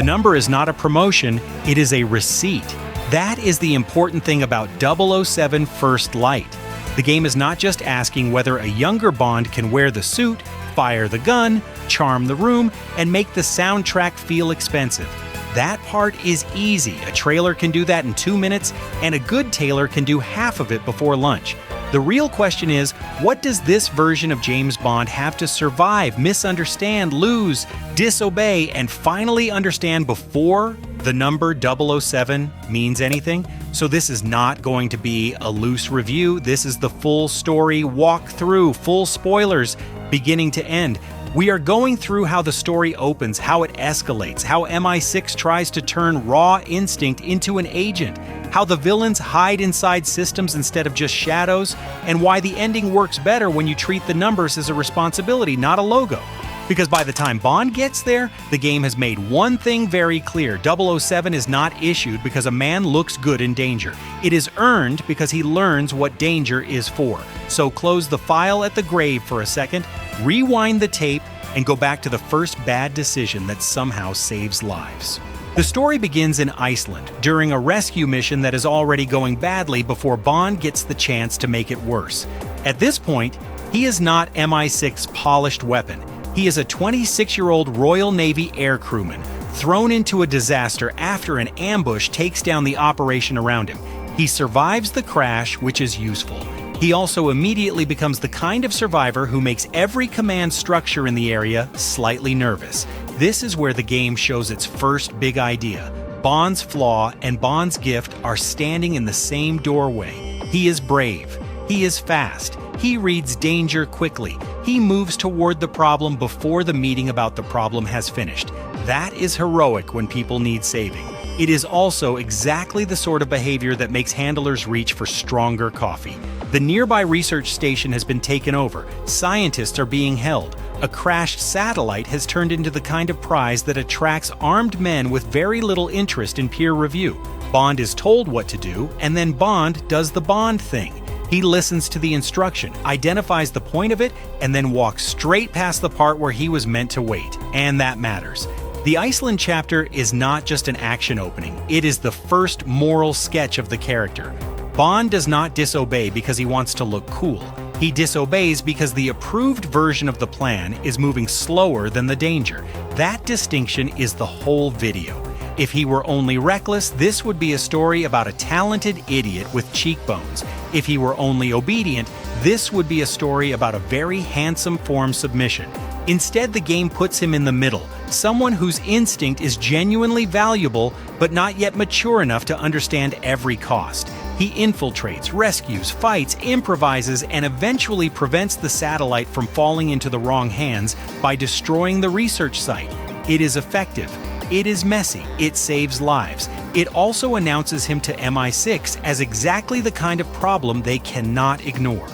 The number is not a promotion, it is a receipt. That is the important thing about 007 First Light. The game is not just asking whether a younger Bond can wear the suit, fire the gun, charm the room, and make the soundtrack feel expensive. That part is easy. A trailer can do that in 2 minutes, and a good tailor can do half of it before lunch. The real question is, what does this version of James Bond have to survive, misunderstand, lose, disobey, and finally understand before the number 007 means anything? So this is not going to be a loose review. This is the full story walkthrough, full spoilers, beginning to end. We are going through how the story opens, how it escalates, how MI6 tries to turn raw instinct into an agent, how the villains hide inside systems instead of just shadows, and why the ending works better when you treat the numbers as a responsibility, not a logo. Because by the time Bond gets there, the game has made one thing very clear. 007 is not issued because a man looks good in danger. It is earned because he learns what danger is for. So close the file at the grave for a second, rewind the tape, and go back to the first bad decision that somehow saves lives. The story begins in Iceland, during a rescue mission that is already going badly before Bond gets the chance to make it worse. At this point, he is not MI6's polished weapon. He is a 26-year-old Royal Navy air crewman, thrown into a disaster after an ambush takes down the operation around him. He survives the crash, which is useful. He also immediately becomes the kind of survivor who makes every command structure in the area slightly nervous. This is where the game shows its first big idea. Bond's flaw and Bond's gift are standing in the same doorway. He is brave. He is fast. He reads danger quickly. He moves toward the problem before the meeting about the problem has finished. That is heroic when people need saving. It is also exactly the sort of behavior that makes handlers reach for stronger coffee. The nearby research station has been taken over. Scientists are being held. A crashed satellite has turned into the kind of prize that attracts armed men with very little interest in peer review. Bond is told what to do, and then Bond does the Bond thing. He listens to the instruction, identifies the point of it, and then walks straight past the part where he was meant to wait. And that matters. The Iceland chapter is not just an action opening, it is the first moral sketch of the character. Bond does not disobey because he wants to look cool. He disobeys because the approved version of the plan is moving slower than the danger. That distinction is the whole video. If he were only reckless, this would be a story about a talented idiot with cheekbones. If he were only obedient, this would be a story about a very handsome form submission. Instead, the game puts him in the middle, someone whose instinct is genuinely valuable but not yet mature enough to understand every cost. He infiltrates, rescues, fights, improvises, and eventually prevents the satellite from falling into the wrong hands by destroying the research site. It is effective. It is messy. It saves lives. It also announces him to MI6 as exactly the kind of problem they cannot ignore.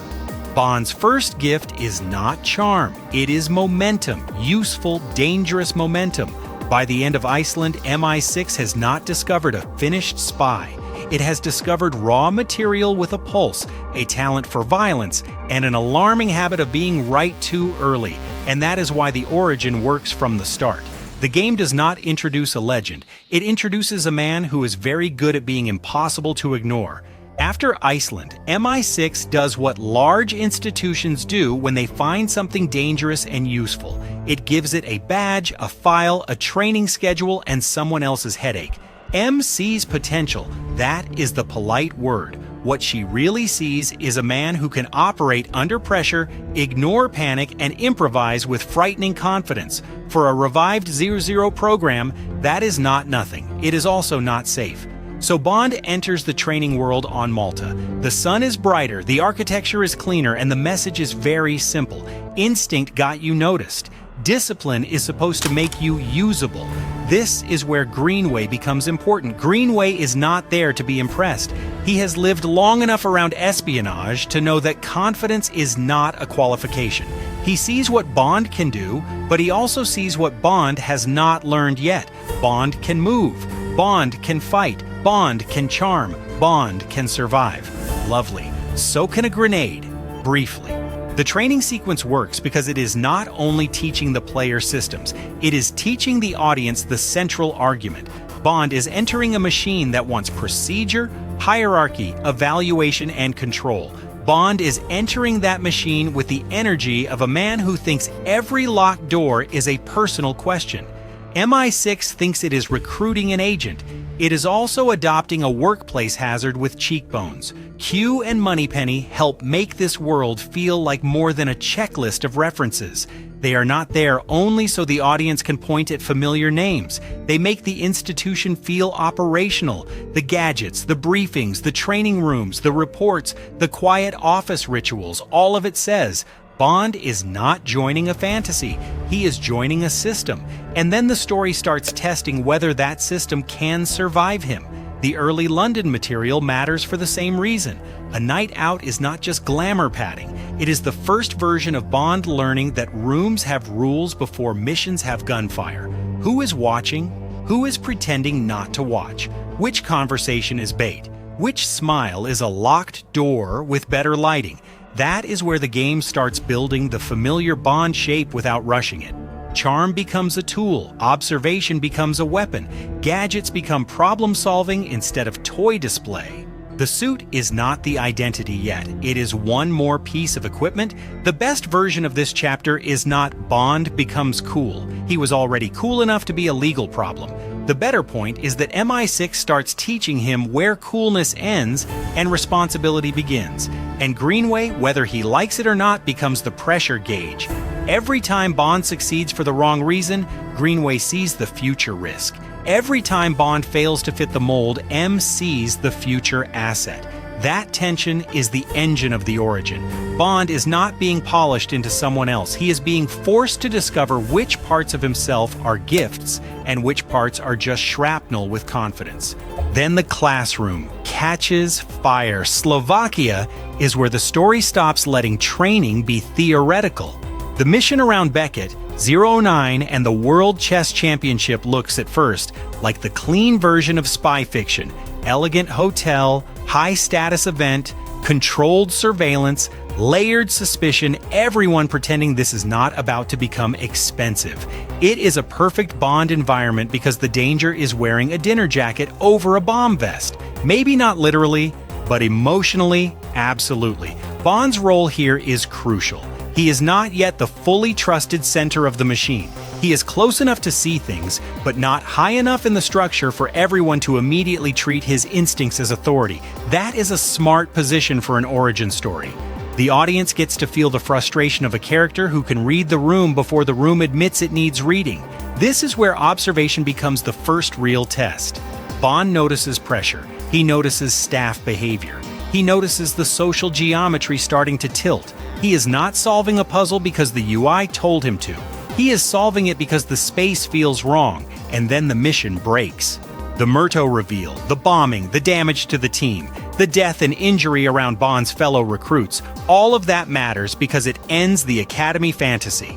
Bond's first gift is not charm. It is momentum, useful, dangerous momentum. By the end of Iceland, MI6 has not discovered a finished spy. It has discovered raw material with a pulse, a talent for violence, and an alarming habit of being right too early. And that is why the origin works from the start. The game does not introduce a legend. It introduces a man who is very good at being impossible to ignore. After Iceland, MI6 does what large institutions do when they find something dangerous and useful. It gives it a badge, a file, a training schedule, and someone else's headache. M sees potential. That is the polite word. What she really sees is a man who can operate under pressure, ignore panic, and improvise with frightening confidence. For a revived 00 program, that is not nothing. It is also not safe. So Bond enters the training world on Malta. The sun is brighter, the architecture is cleaner, and the message is very simple. Instinct got you noticed. Discipline is supposed to make you usable. This is where Greenway becomes important. Greenway is not there to be impressed. He has lived long enough around espionage to know that confidence is not a qualification. He sees what Bond can do, but he also sees what Bond has not learned yet. Bond can move. Bond can fight. Bond can charm. Bond can survive. Lovely. So can a grenade. Briefly. The training sequence works because it is not only teaching the player systems, it is teaching the audience the central argument. Bond is entering a machine that wants procedure, hierarchy, evaluation, and control. Bond is entering that machine with the energy of a man who thinks every locked door is a personal question. MI6 thinks it is recruiting an agent. It is also adopting a workplace hazard with cheekbones. Q and Moneypenny help make this world feel like more than a checklist of references. They are not there only so the audience can point at familiar names. They make the institution feel operational. The gadgets, the briefings, the training rooms, the reports, the quiet office rituals, all of it says, Bond is not joining a fantasy. He is joining a system. And then the story starts testing whether that system can survive him. The early London material matters for the same reason. A night out is not just glamour padding. It is the first version of Bond learning that rooms have rules before missions have gunfire. Who is watching? Who is pretending not to watch? Which conversation is bait? Which smile is a locked door with better lighting? That is where the game starts building the familiar Bond shape without rushing it. Charm becomes a tool, observation becomes a weapon, gadgets become problem-solving instead of toy display. The suit is not the identity yet. It is one more piece of equipment. The best version of this chapter is not Bond becomes cool. He was already cool enough to be a legal problem. The better point is that MI6 starts teaching him where coolness ends and responsibility begins. And Greenway, whether he likes it or not, becomes the pressure gauge. Every time Bond succeeds for the wrong reason, Greenway sees the future risk. Every time Bond fails to fit the mold, M sees the future asset. That tension is the engine of the origin. Bond is not being polished into someone else. He is being forced to discover which parts of himself are gifts and which parts are just shrapnel with confidence. Then the classroom catches fire. Slovakia is where the story stops letting training be theoretical. The mission around Beckett, 009, and the World Chess Championship looks at first like the clean version of spy fiction. Elegant hotel, high-status event, controlled surveillance, layered suspicion, everyone pretending this is not about to become expensive. It is a perfect Bond environment because the danger is wearing a dinner jacket over a bomb vest. Maybe not literally, but emotionally, absolutely. Bond's role here is crucial. He is not yet the fully trusted center of the machine. He is close enough to see things, but not high enough in the structure for everyone to immediately treat his instincts as authority. That is a smart position for an origin story. The audience gets to feel the frustration of a character who can read the room before the room admits it needs reading. This is where observation becomes the first real test. Bond notices pressure. He notices staff behavior. He notices the social geometry starting to tilt. He is not solving a puzzle because the UI told him to. He is solving it because the space feels wrong, and then the mission breaks. The Murto reveal, the bombing, the damage to the team, the death and injury around Bond's fellow recruits, all of that matters because it ends the Academy fantasy.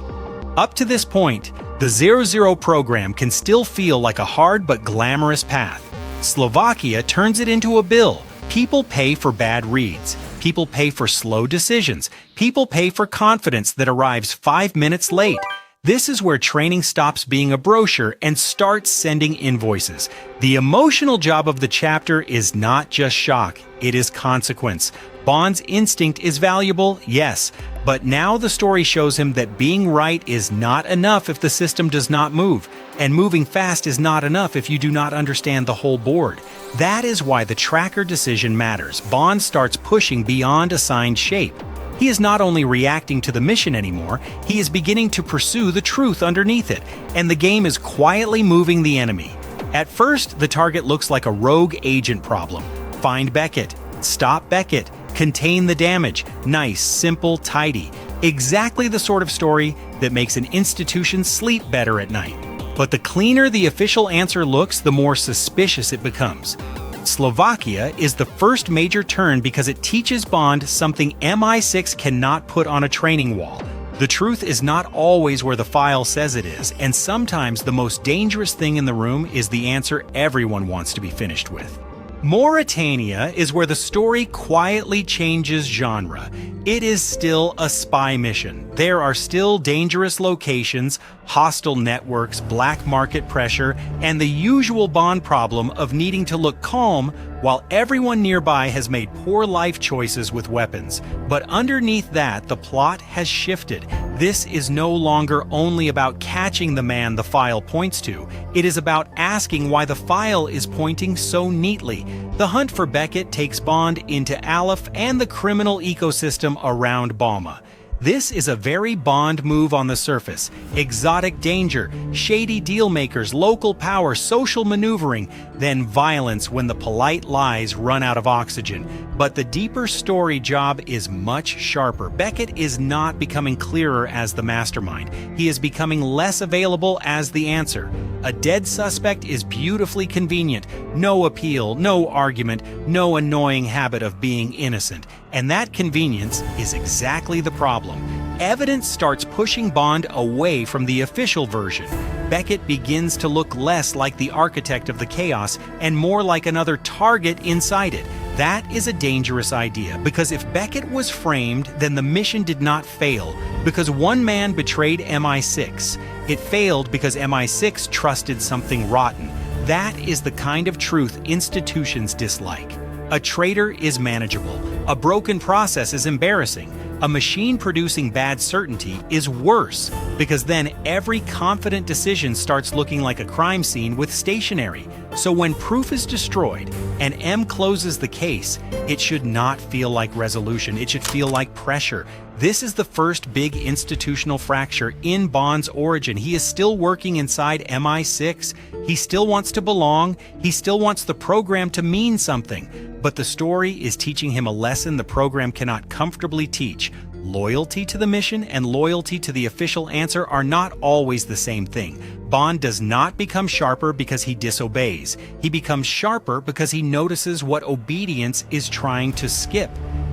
Up to this point, the 00 program can still feel like a hard but glamorous path. Slovakia turns it into a bill. People pay for bad reads. People pay for slow decisions. People pay for confidence that arrives 5 minutes late. This is where training stops being a brochure and starts sending invoices. The emotional job of the chapter is not just shock, it is consequence. Bond's instinct is valuable, yes, but now the story shows him that being right is not enough if the system does not move, and moving fast is not enough if you do not understand the whole board. That is why the tracker decision matters. Bond starts pushing beyond assigned shape. He is not only reacting to the mission anymore, he is beginning to pursue the truth underneath it, and the game is quietly moving the enemy. At first, the target looks like a rogue agent problem. Find Beckett, stop Beckett, contain the damage. Nice, simple, tidy. Exactly the sort of story that makes an institution sleep better at night. But the cleaner the official answer looks, the more suspicious it becomes. Slovakia is the first major turn because it teaches Bond something MI6 cannot put on a training wall. The truth is not always where the file says it is, and sometimes the most dangerous thing in the room is the answer everyone wants to be finished with. Mauritania is where the story quietly changes genre. It is still a spy mission. There are still dangerous locations, hostile networks, black market pressure, and the usual Bond problem of needing to look calm while everyone nearby has made poor life choices with weapons. But underneath that, the plot has shifted. This is no longer only about catching the man the file points to. It is about asking why the file is pointing so neatly. The hunt for Beckett takes Bond into Aleph and the criminal ecosystem around Balma. This is a very Bond move on the surface. Exotic danger, shady deal-makers, local power, social maneuvering, then violence when the polite lies run out of oxygen. But the deeper story job is much sharper. Beckett is not becoming clearer as the mastermind. He is becoming less available as the answer. A dead suspect is beautifully convenient. No appeal, no argument, no annoying habit of being innocent. And that convenience is exactly the problem. Evidence starts pushing Bond away from the official version. Beckett begins to look less like the architect of the chaos and more like another target inside it. That is a dangerous idea, because if Beckett was framed, then the mission did not fail, because one man betrayed MI6. It failed because MI6 trusted something rotten. That is the kind of truth institutions dislike. A traitor is manageable. A broken process is embarrassing. A machine producing bad certainty is worse, because then every confident decision starts looking like a crime scene with stationery. So when proof is destroyed and M closes the case, it should not feel like resolution. It should feel like pressure. This is the first big institutional fracture in Bond's origin. He is still working inside MI6. He still wants to belong. He still wants the program to mean something. But the story is teaching him a lesson the program cannot comfortably teach. Loyalty to the mission and loyalty to the official answer are not always the same thing. Bond does not become sharper because he disobeys. He becomes sharper because he notices what obedience is trying to skip.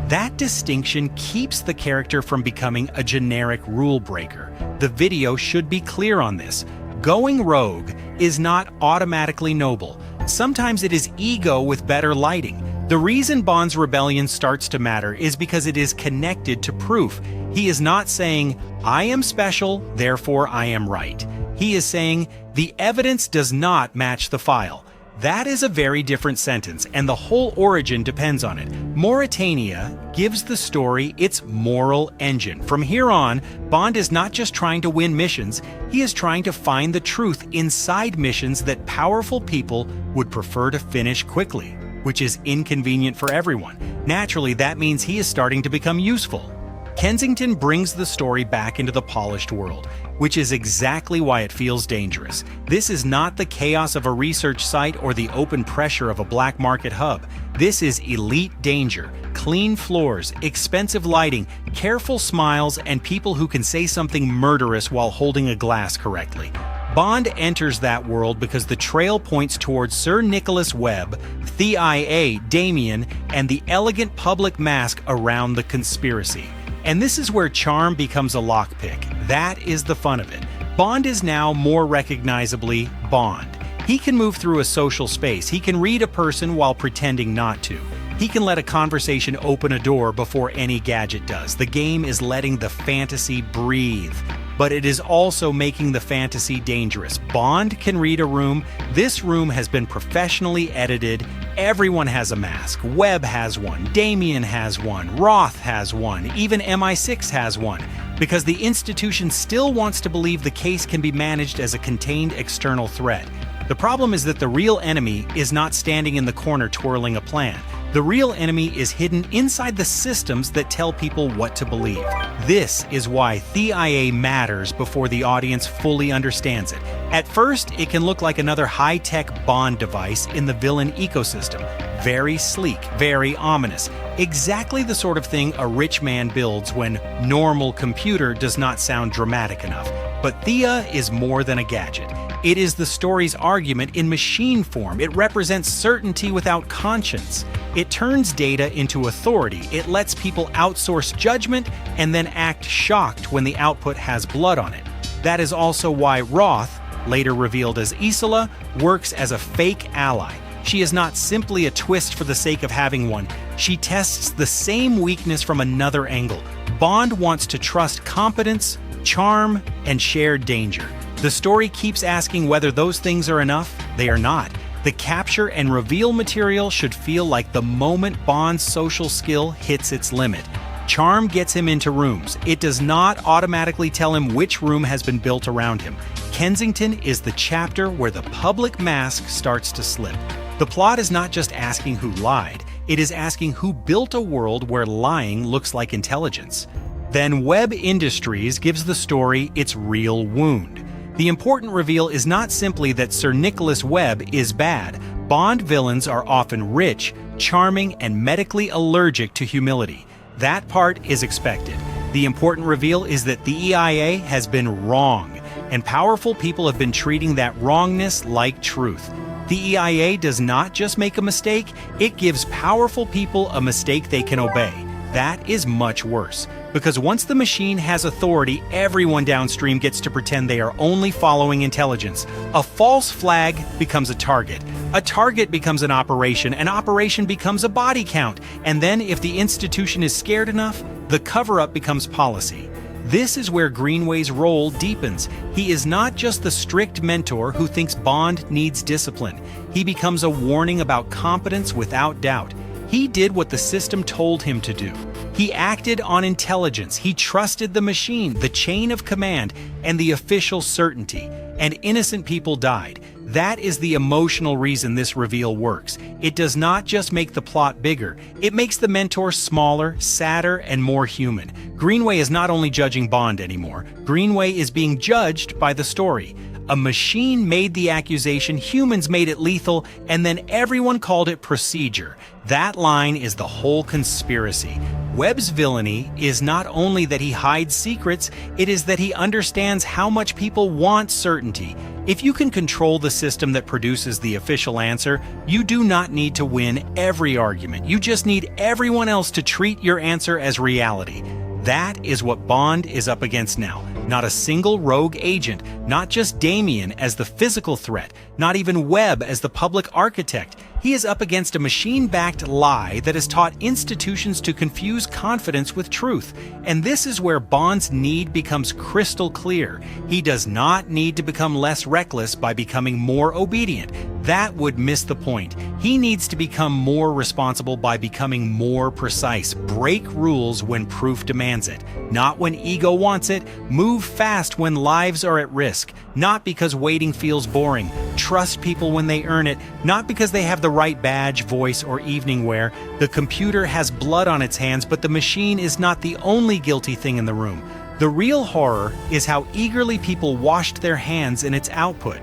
That distinction keeps the character from becoming a generic rule breaker. The video should be clear on this. Going rogue is not automatically noble. Sometimes it is ego with better lighting. The reason Bond's rebellion starts to matter is because it is connected to proof. He is not saying, I am special, therefore I am right. He is saying, the evidence does not match the file. That is a very different sentence, and the whole origin depends on it. Mauritania gives the story its moral engine. From here on, Bond is not just trying to win missions, he is trying to find the truth inside missions that powerful people would prefer to finish quickly, which is inconvenient for everyone. Naturally, that means he is starting to become useful. Kensington brings the story back into the polished world, which is exactly why it feels dangerous. This is not the chaos of a research site or the open pressure of a black market hub. This is elite danger, clean floors, expensive lighting, careful smiles, and people who can say something murderous while holding a glass correctly. Bond enters that world because the trail points towards Sir Nicholas Webb, THEIA, Damien, and the elegant public mask around the conspiracy. And this is where charm becomes a lockpick. That is the fun of it. Bond is now more recognizably Bond. He can move through a social space. He can read a person while pretending not to. He can let a conversation open a door before any gadget does. The game is letting the fantasy breathe. But it is also making the fantasy dangerous. Bond can read a room. This room has been professionally edited. Everyone has a mask. Webb has one. Damien has one. Roth has one. Even MI6 has one. Because the institution still wants to believe the case can be managed as a contained external threat. The problem is that the real enemy is not standing in the corner twirling a plan. The real enemy is hidden inside the systems that tell people what to believe. This is why THEIA matters before the audience fully understands it. At first, it can look like another high-tech Bond device in the villain ecosystem. Very sleek, very ominous. Exactly the sort of thing a rich man builds when normal computer does not sound dramatic enough. But THEIA is more than a gadget. It is the story's argument in machine form. It represents certainty without conscience. It turns data into authority. It lets people outsource judgment and then act shocked when the output has blood on it. That is also why Roth, later revealed as Isola, works as a fake ally. She is not simply a twist for the sake of having one. She tests the same weakness from another angle. Bond wants to trust competence, charm, and shared danger. The story keeps asking whether those things are enough. They are not. The capture and reveal material should feel like the moment Bond's social skill hits its limit. Charm gets him into rooms. It does not automatically tell him which room has been built around him. Kensington is the chapter where the public mask starts to slip. The plot is not just asking who lied, it is asking who built a world where lying looks like intelligence. Then Webb Industries gives the story its real wound. The important reveal is not simply that Sir Nicholas Webb is bad. Bond villains are often rich, charming, and medically allergic to humility. That part is expected. The important reveal is that the THEIA has been wrong, and powerful people have been treating that wrongness like truth. The THEIA does not just make a mistake, it gives powerful people a mistake they can obey. That is much worse, because once the machine has authority, everyone downstream gets to pretend they are only following intelligence. A false flag becomes a target becomes an operation becomes a body count, and then if the institution is scared enough, the cover-up becomes policy. This is where Greenway's role deepens. He is not just the strict mentor who thinks Bond needs discipline. He becomes a warning about competence without doubt. He did what the system told him to do. He acted on intelligence. He trusted the machine, the chain of command, and the official certainty. And innocent people died. That is the emotional reason this reveal works. It does not just make the plot bigger. It makes the mentor smaller, sadder, and more human. Greenway is not only judging Bond anymore. Greenway is being judged by the story. A machine made the accusation, humans made it lethal, and then everyone called it procedure. That line is the whole conspiracy. Webb's villainy is not only that he hides secrets, it is that he understands how much people want certainty. If you can control the system that produces the official answer, you do not need to win every argument. You just need everyone else to treat your answer as reality. That is what Bond is up against now. Not a single rogue agent, not just Damien as the physical threat, not even Webb as the public architect. He is up against a machine-backed lie that has taught institutions to confuse confidence with truth. And this is where Bond's need becomes crystal clear. He does not need to become less reckless by becoming more obedient. That would miss the point. He needs to become more responsible by becoming more precise. Break rules when proof demands it, not when ego wants it. Move fast when lives are at risk, not because waiting feels boring. Trust people when they earn it, not because they have the right badge, voice, or evening wear. The computer has blood on its hands, but the machine is not the only guilty thing in the room. The real horror is how eagerly people washed their hands in its output.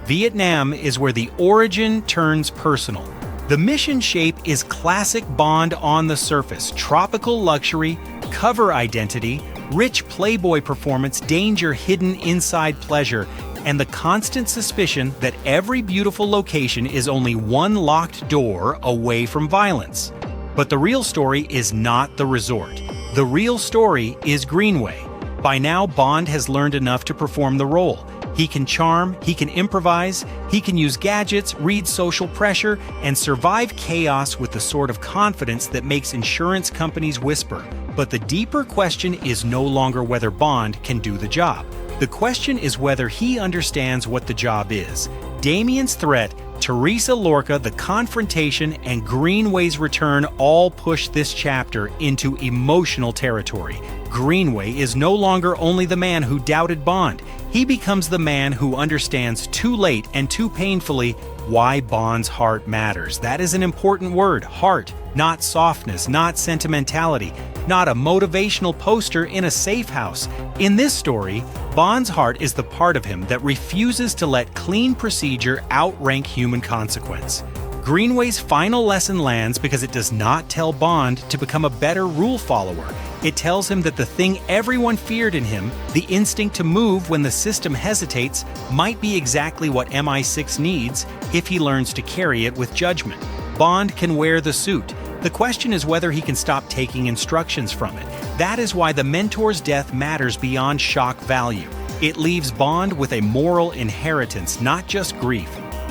Vietnam is where the origin turns personal. The mission shape is classic Bond on the surface: tropical luxury, cover identity, rich playboy performance, danger hidden inside pleasure, and the constant suspicion that every beautiful location is only one locked door away from violence. But the real story is not the resort. The real story is Greenway. By now, Bond has learned enough to perform the role. He can charm, he can improvise, he can use gadgets, read social pressure, and survive chaos with the sort of confidence that makes insurance companies whisper. But the deeper question is no longer whether Bond can do the job. The question is whether he understands what the job is. Damien's threat, Teresa Lorca, the confrontation, and Greenway's return all push this chapter into emotional territory. Greenway is no longer only the man who doubted Bond. He becomes the man who understands too late and too painfully why Bond's heart matters. That is an important word, heart, not softness, not sentimentality, not a motivational poster in a safe house. In this story, Bond's heart is the part of him that refuses to let clean procedure outrank human consequence. Greenway's final lesson lands because it does not tell Bond to become a better rule follower. It tells him that the thing everyone feared in him, the instinct to move when the system hesitates, might be exactly what MI6 needs if he learns to carry it with judgment. Bond can wear the suit. The question is whether he can stop taking instructions from it. That is why the mentor's death matters beyond shock value. It leaves Bond with a moral inheritance, not just grief.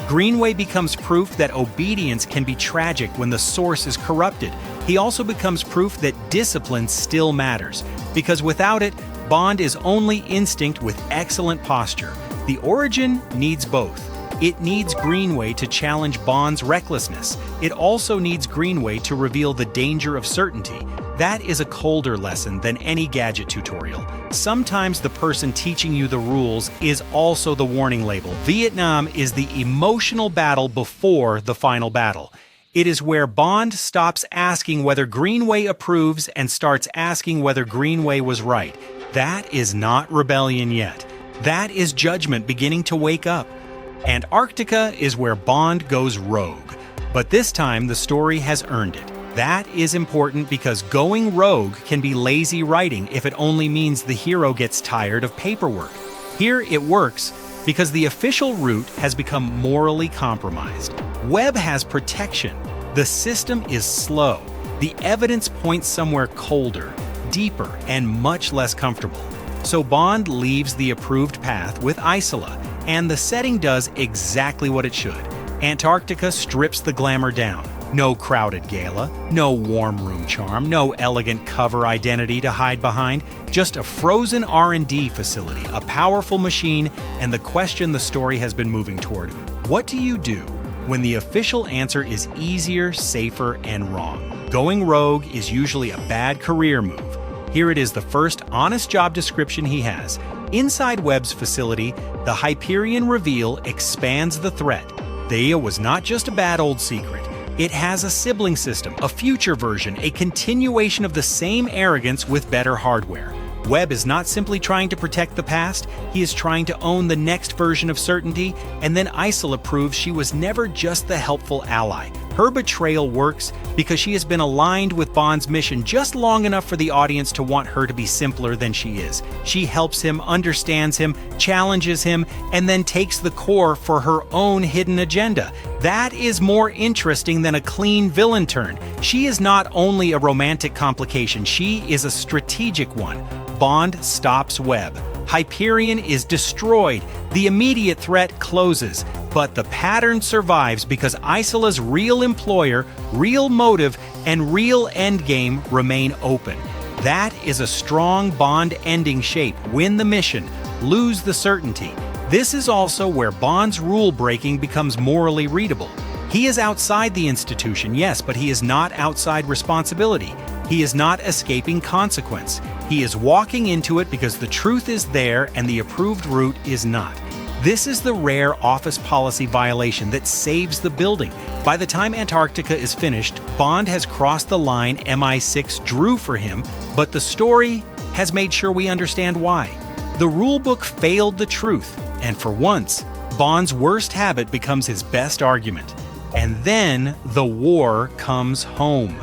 Greenway becomes proof that obedience can be tragic when the source is corrupted. He also becomes proof that discipline still matters, because without it, Bond is only instinct with excellent posture. The origin needs both. It needs Greenway to challenge Bond's recklessness. It also needs Greenway to reveal the danger of certainty. That is a colder lesson than any gadget tutorial. Sometimes the person teaching you the rules is also the warning label. Vietnam is the emotional battle before the final battle. It is where Bond stops asking whether Greenway approves and starts asking whether Greenway was right. That is not rebellion yet. That is judgment beginning to wake up. Antarctica is where Bond goes rogue. But this time the story has earned it. That is important because going rogue can be lazy writing if it only means the hero gets tired of paperwork. Here it works because the official route has become morally compromised. Webb has protection. The system is slow. The evidence points somewhere colder, deeper, and much less comfortable. So Bond leaves the approved path with Isola, and the setting does exactly what it should. Antarctica strips the glamour down. No crowded gala, no warm room charm, no elegant cover identity to hide behind, just a frozen R&D facility, a powerful machine, and the question the story has been moving toward. What do you do when the official answer is easier, safer, and wrong? Going rogue is usually a bad career move. Here it is, the first honest job description he has. Inside Webb's facility, the Hyperion reveal expands the threat. THEIA was not just a bad old secret. It has a sibling system, a future version, a continuation of the same arrogance with better hardware. Webb is not simply trying to protect the past, he is trying to own the next version of certainty, and then Isola proves she was never just the helpful ally. Her betrayal works because she has been aligned with Bond's mission just long enough for the audience to want her to be simpler than she is. She helps him, understands him, challenges him, and then takes the core for her own hidden agenda. That is more interesting than a clean villain turn. She is not only a romantic complication, she is a strategic one. Bond stops Webb. Hyperion is destroyed. The immediate threat closes. But the pattern survives because Isola's real employer, real motive, and real endgame remain open. That is a strong Bond ending shape. Win the mission, lose the certainty. This is also where Bond's rule-breaking becomes morally readable. He is outside the institution, yes, but he is not outside responsibility. He is not escaping consequence. He is walking into it because the truth is there and the approved route is not. This is the rare office policy violation that saves the building. By the time Antarctica is finished, Bond has crossed the line MI6 drew for him, but the story has made sure we understand why. The rulebook failed the truth, and for once, Bond's worst habit becomes his best argument. And then the war comes home.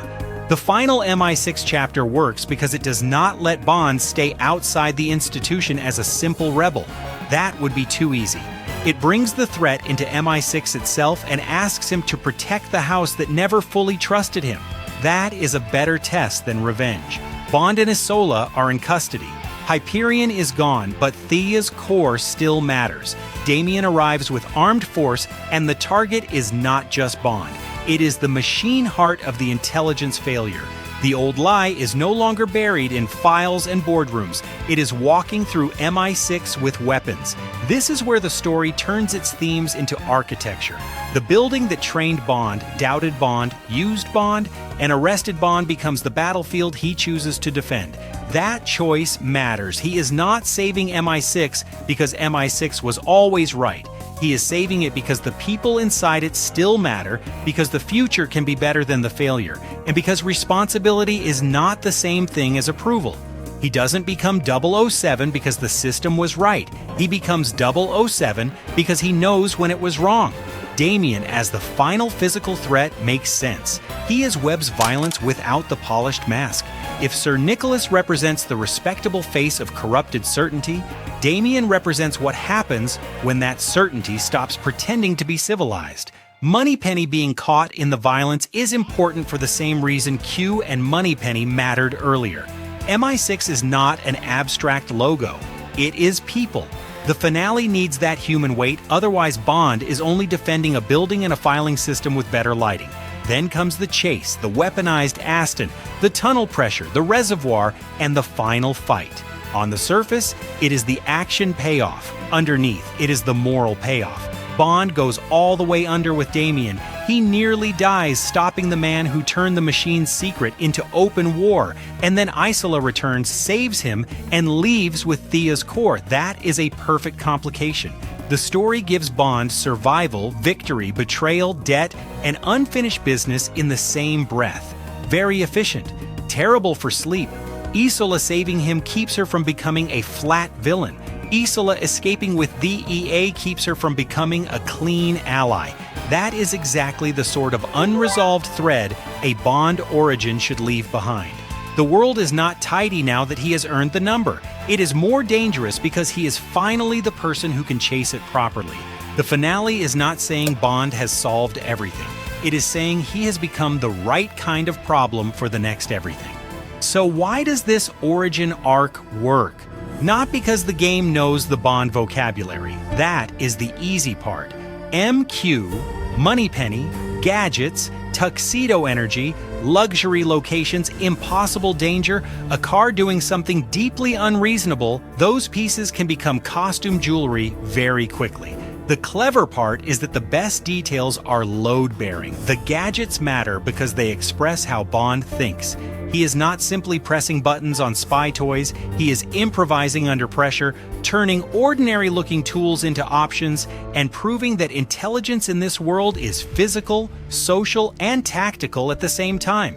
The final MI6 chapter works because it does not let Bond stay outside the institution as a simple rebel. That would be too easy. It brings the threat into MI6 itself and asks him to protect the house that never fully trusted him. That is a better test than revenge. Bond and Isola are in custody. Hyperion is gone, but THEIA's core still matters. Damien arrives with armed force, and the target is not just Bond. It is the machine heart of the intelligence failure. The old lie is no longer buried in files and boardrooms. It is walking through MI6 with weapons. This is where the story turns its themes into architecture. The building that trained Bond, doubted Bond, used Bond, and arrested Bond becomes the battlefield he chooses to defend. That choice matters. He is not saving MI6 because MI6 was always right. He is saving it because the people inside it still matter, because the future can be better than the failure, and because responsibility is not the same thing as approval. He doesn't become 007 because the system was right. He becomes 007 because he knows when it was wrong. Damien as the final physical threat makes sense. He is Webb's violence without the polished mask. If Sir Nicholas represents the respectable face of corrupted certainty, Damien represents what happens when that certainty stops pretending to be civilized. Moneypenny being caught in the violence is important for the same reason Q and Moneypenny mattered earlier. MI6 is not an abstract logo. It is people. The finale needs that human weight, otherwise Bond is only defending a building and a filing system with better lighting. Then comes the chase, the weaponized Aston, the tunnel pressure, the reservoir, and the final fight. On the surface, it is the action payoff. Underneath, it is the moral payoff. Bond goes all the way under with Damien. He nearly dies, stopping the man who turned the machine's secret into open war. And then Isola returns, saves him, and leaves with THEIA's core. That is a perfect complication. The story gives Bond survival, victory, betrayal, debt, and unfinished business in the same breath. Very efficient. Terrible for sleep. Isola saving him keeps her from becoming a flat villain. Isola escaping with THEIA keeps her from becoming a clean ally. That is exactly the sort of unresolved thread a Bond origin should leave behind. The world is not tidy now that he has earned the number. It is more dangerous because he is finally the person who can chase it properly. The finale is not saying Bond has solved everything. It is saying he has become the right kind of problem for the next everything. So why does this origin arc work? Not because the game knows the Bond vocabulary. That is the easy part. MQ, Moneypenny, gadgets, tuxedo energy, luxury locations, impossible danger, a car doing something deeply unreasonable, those pieces can become costume jewelry very quickly. The clever part is that the best details are load-bearing. The gadgets matter because they express how Bond thinks. He is not simply pressing buttons on spy toys, he is improvising under pressure, turning ordinary-looking tools into options, and proving that intelligence in this world is physical, social, and tactical at the same time.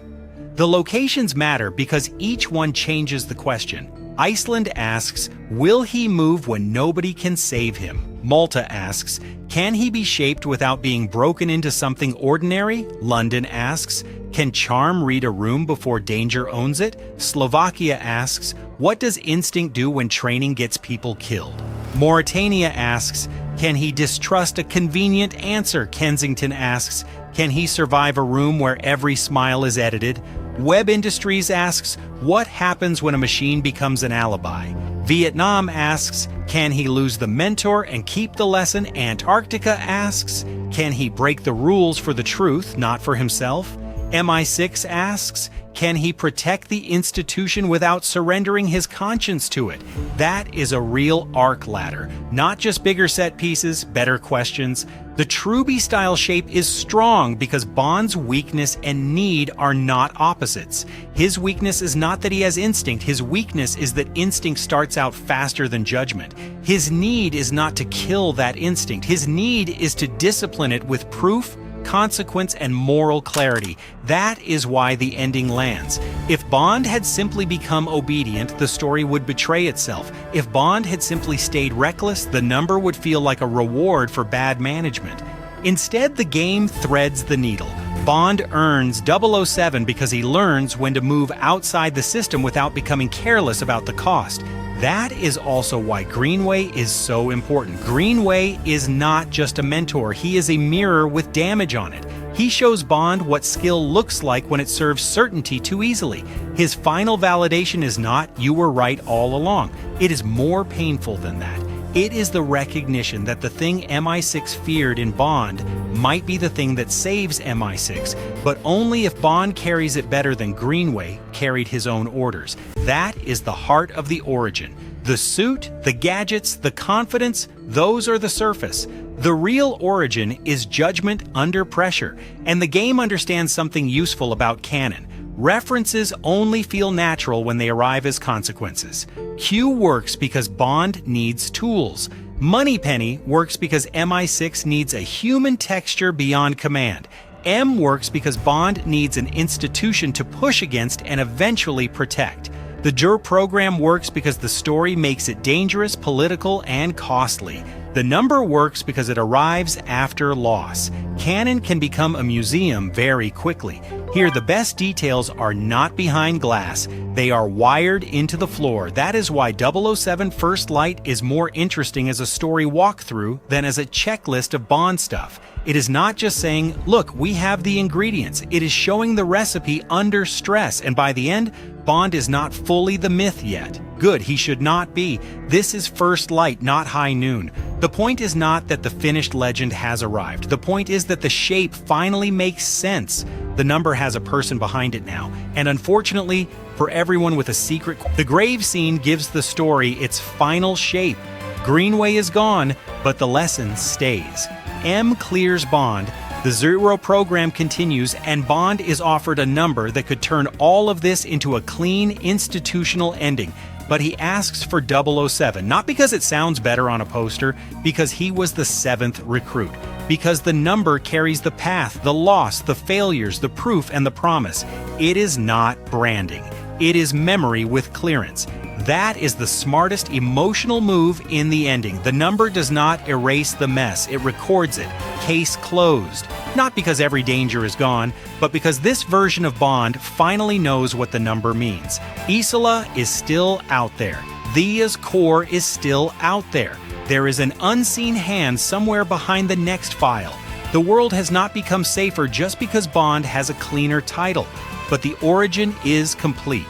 The locations matter because each one changes the question. Iceland asks, will he move when nobody can save him? Malta asks, can he be shaped without being broken into something ordinary? London asks, can charm read a room before danger owns it? Slovakia asks, what does instinct do when training gets people killed? Mauritania asks, can he distrust a convenient answer? Kensington asks, can he survive a room where every smile is edited? Webb Industries asks, what happens when a machine becomes an alibi? Vietnam asks, can he lose the mentor and keep the lesson? Antarctica asks, can he break the rules for the truth, not for himself? MI6 asks, can he protect the institution without surrendering his conscience to it? That is a real arc ladder, not just bigger set pieces, better questions. The Truby-style shape is strong because Bond's weakness and need are not opposites. His weakness is not that he has instinct, his weakness is that instinct starts out faster than judgment. His need is not to kill that instinct, his need is to discipline it with proof, consequence, and moral clarity. That is why the ending lands. If Bond had simply become obedient, the story would betray itself. If Bond had simply stayed reckless, the number would feel like a reward for bad management. Instead, the game threads the needle. Bond earns 007 because he learns when to move outside the system without becoming careless about the cost. That is also why Greenway is so important. Greenway is not just a mentor, he is a mirror with damage on it. He shows Bond what skill looks like when it serves certainty too easily. His final validation is not, you were right all along. It is more painful than that. It is the recognition that the thing MI6 feared in Bond might be the thing that saves MI6, but only if Bond carries it better than Greenway carried his own orders. That is the heart of the origin. The suit, the gadgets, the confidence, those are the surface. The real origin is judgment under pressure, and the game understands something useful about canon. References only feel natural when they arrive as consequences. Q works because Bond needs tools. Moneypenny works because MI6 needs a human texture beyond command. M works because Bond needs an institution to push against and eventually protect. The DUR program works because the story makes it dangerous, political, and costly. The number works because it arrives after loss. Canon can become a museum very quickly. Here, the best details are not behind glass. They are wired into the floor. That is why 007 First Light is more interesting as a story walkthrough than as a checklist of Bond stuff. It is not just saying, look, we have the ingredients. It is showing the recipe under stress, and by the end, Bond is not fully the myth yet. Good, he should not be. This is First Light, not High Noon. The point is not that the finished legend has arrived. The point is that the shape finally makes sense. The number has a person behind it now, and unfortunately, for everyone with a secret, the grave scene gives the story its final shape. Greenway is gone, but the lesson stays. M clears Bond, the Zero program continues, and Bond is offered a number that could turn all of this into a clean, institutional ending. But he asks for 007, not because it sounds better on a poster, because he was the 7th recruit. Because the number carries the path, the loss, the failures, the proof, and the promise. It is not branding. It is memory with clearance. That is the smartest emotional move in the ending. The number does not erase the mess, it records it. Case closed. Not because every danger is gone, but because this version of Bond finally knows what the number means. Isola is still out there. THEIA's core is still out there. There is an unseen hand somewhere behind the next file. The world has not become safer just because Bond has a cleaner title, but the origin is complete.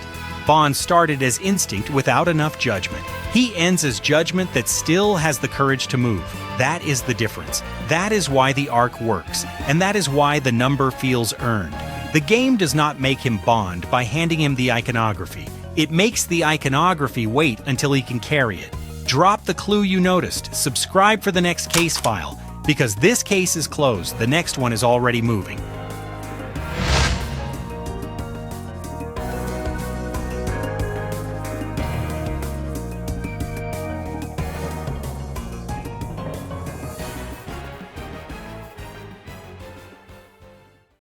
Bond started as instinct without enough judgment. He ends as judgment that still has the courage to move. That is the difference. That is why the arc works, and that is why the number feels earned. The game does not make him Bond by handing him the iconography. It makes the iconography wait until he can carry it. Drop the clue you noticed, subscribe for the next case file, because this case is closed, the next one is already moving.